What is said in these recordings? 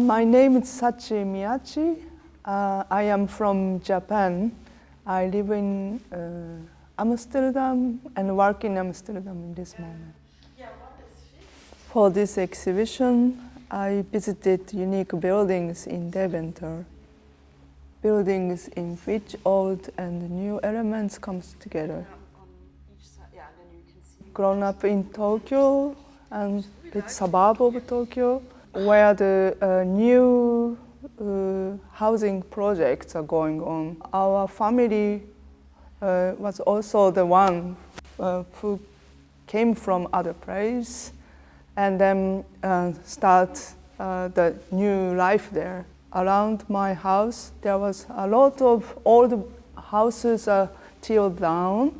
My name is Sachi Miyachi. I am from Japan. I live in Amsterdam and work in Amsterdam in this moment. For this exhibition, I visited unique buildings in Deventer. Buildings in which old and new elements comes together. Grown up in Tokyo and the suburb of Tokyo, where the new housing projects are going on. Our family was also the one who came from other place and then start the new life there. Around my house, there was a lot of old houses tilled down,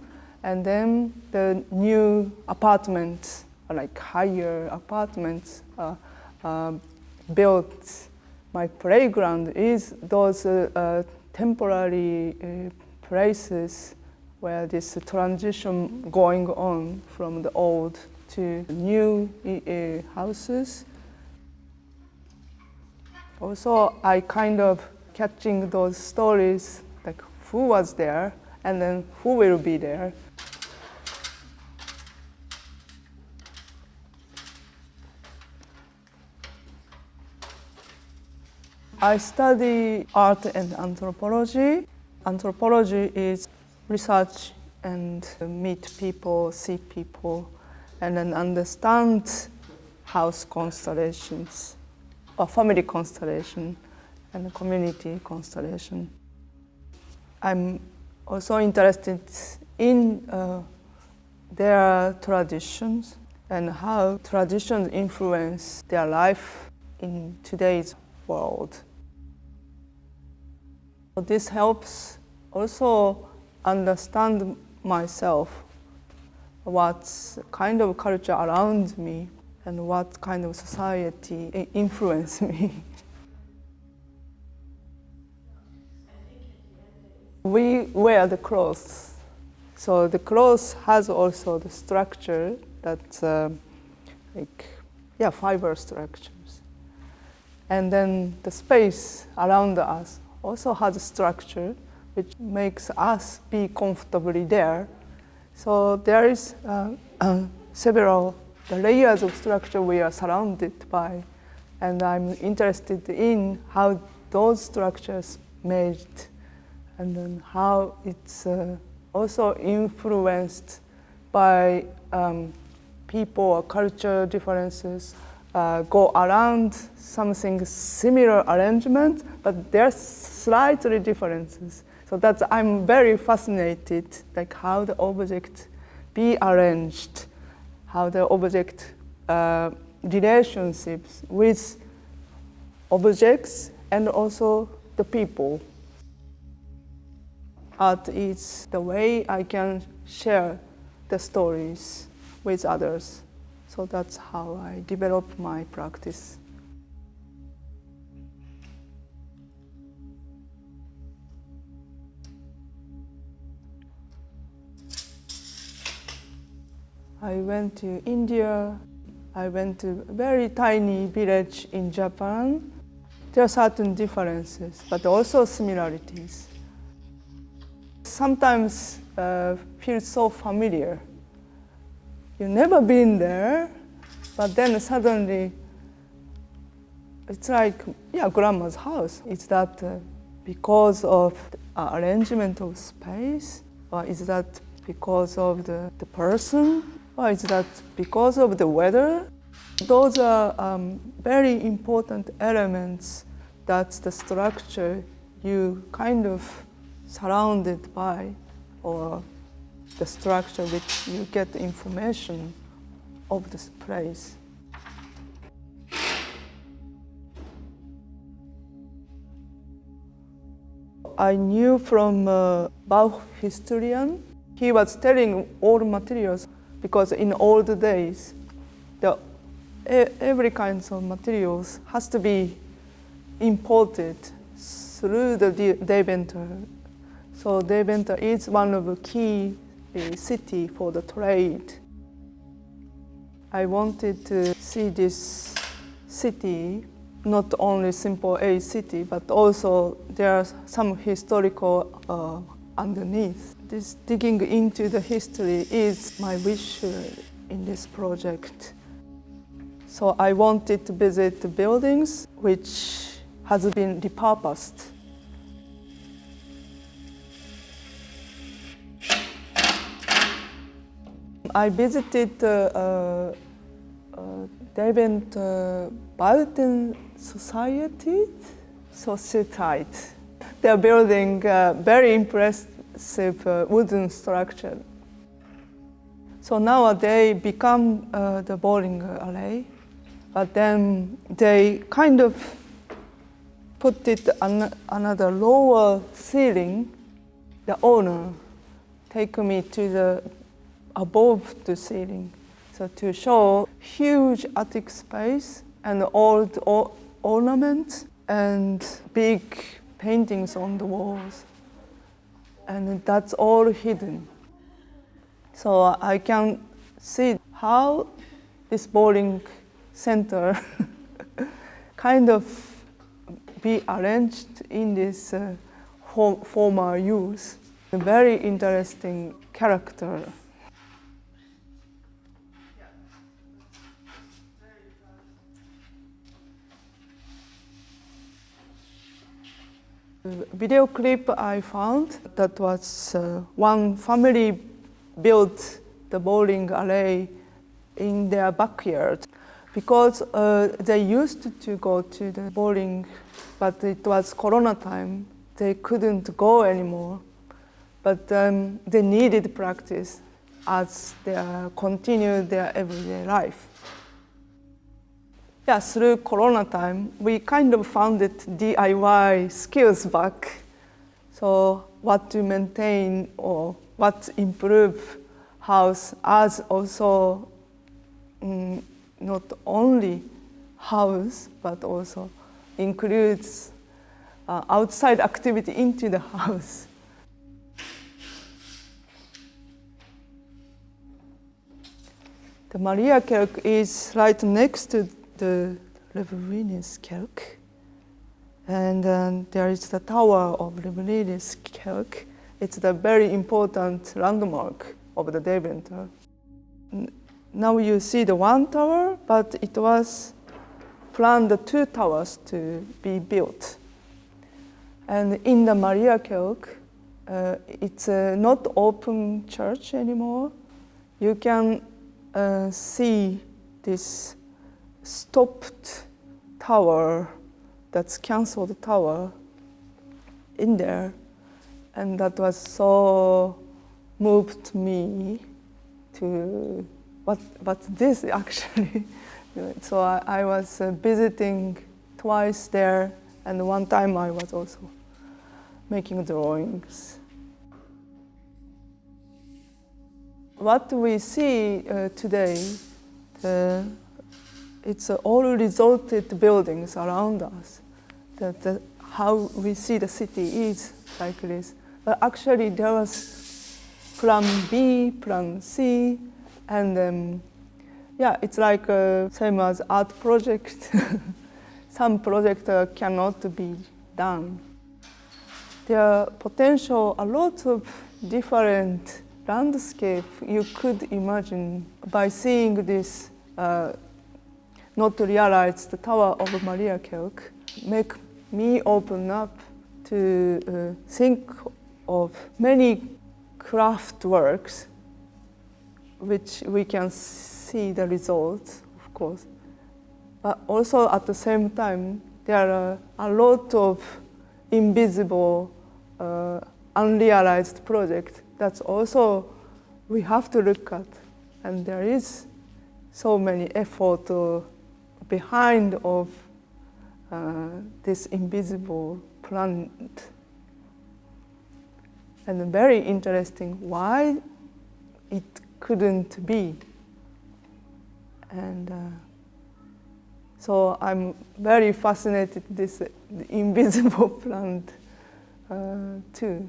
and then the new apartments, like higher apartments, built. My playground is those temporary places where this transition going on from the old to new houses. Also, I kind of catching those stories, like who was there and then who will be there. I study art and anthropology. Anthropology is research and meet people, see people, and then understand house constellations, or family constellation, and community constellation. I'm also interested in their traditions and how traditions influence their life in today's world. This helps also understand myself, what kind of culture around me and what kind of society influence me. We wear the clothes, so the clothes has also the structure that's fiber structures. And then the space around us also has a structure which makes us be comfortably there. So there is several layers of structure we are surrounded by, and I'm interested in how those structures made and then how it's also influenced by people or culture differences go around something similar arrangement, but there's slightly differences. So that's, I'm very fascinated, like how the object be arranged, how the object relationships with objects and also the people. Art is the way I can share the stories with others. So that's how I develop my practice. I went to India. I went to a very tiny village in Japan. There are certain differences, but also similarities. Sometimes feel so familiar. You've never been there, but then suddenly it's like, grandma's house. Is that because of the arrangement of space? Or is that because of the person? Or is that because of the weather? Those are very important elements that the structure you kind of surrounded by, or the structure which you get information of this place. I knew from Bauch historian, he was telling all materials, because in old days, every kind of materials has to be imported through the Deventer. So Deventer is one of the key city for the trade. I wanted to see this city not only simple a city, but also there's some historical underneath. This digging into the history is my wish in this project. So I wanted to visit the buildings which has been repurposed. I visited Deventer Buiten Society. They're building a very impressive wooden structure. So nowadays become the bowling alley, but then they kind of put it on another lower ceiling. The owner take me to the above the ceiling, so to show huge attic space and old ornaments and big paintings on the walls, and that's all hidden. So I can see how this bowling center kind of be arranged in this former use. A very interesting character. Video clip I found that was one family built the bowling alley in their backyard because they used to go to the bowling, but it was Corona time. They couldn't go anymore, but they needed practice as they continued their everyday life. Yeah, through Corona time, we kind of found it DIY skills back. So what to maintain or what to improve house as also not only house, but also includes outside activity into the house. The Mariakerk is right next to the Levenswerk, and there is the tower of Levenswerk. It's the very important landmark of the Deventer. Now you see the one tower, but it was planned the two towers to be built. And in the Mariakerk, it's not open church anymore. You can see this stopped tower, that's cancelled tower in there, and that was so moved me to what's this actually. So I was visiting twice there, and one time I was also making drawings. What we see today, it's all resulted buildings around us. How we see the city is like this. But actually there was plan B, plan C, and yeah, it's like same as art project. Some project cannot be done. There are potential, a lot of different landscape you could imagine by seeing this not realized the tower of Mariakerk, make me open up to think of many craft works which we can see the results, of course. But also at the same time, there are a lot of invisible, unrealized projects that's also we have to look at. And there is so many effort behind of this invisible planet. And very interesting why it couldn't be. And so I'm very fascinated with this invisible planet too.